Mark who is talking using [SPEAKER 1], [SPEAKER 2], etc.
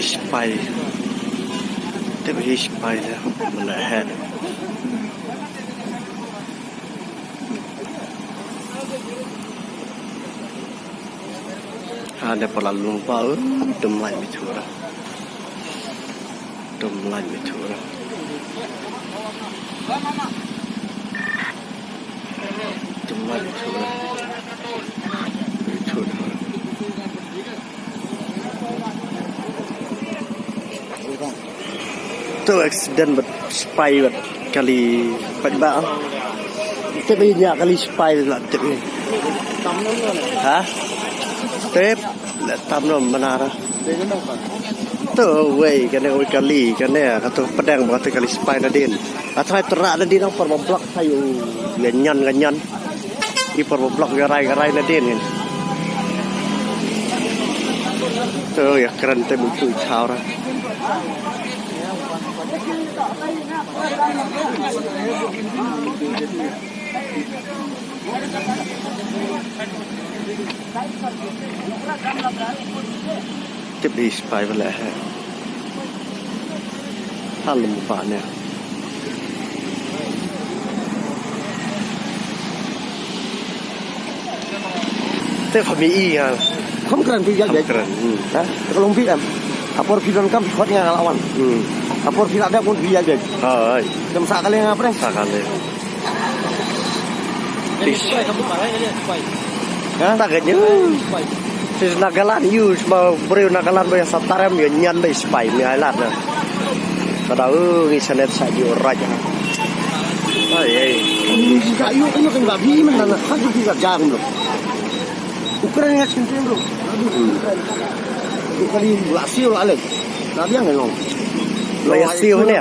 [SPEAKER 1] spy. Tapi spy lah, melahat. Ada pelalu bau, demlai bicara. Demlai bicara. Demlai bicara. Bicara. Tu accident ber spy ber kali pada tapi nya kali spy lah tapi ha tep la tam no manara tu wei kan oi kali kan ya kata pedang berkata kali spy nadin atai terak nadin ang per blok sayu ganyan i per blok garai nadin kan tu ya keren te buku chao ra tiếp đi spy vào lại hal một bạn nè thế phải mỹ à
[SPEAKER 2] không keren pijak deh kalau pijak em apor pijak kam khotnya lawan apor pijak ada pun pijak deh jam sakali ngapre
[SPEAKER 1] sakali tak kenya thì nagalan use mà beri nagalan bayar sataram ya nyan bay spy mi ailat na kada ngi sanet sa di raja ai
[SPEAKER 2] kayu kan babi mana kan bisa jam bro ukuran yang sempit bro kali lasio alek nabi yang ngomong
[SPEAKER 1] lasio ni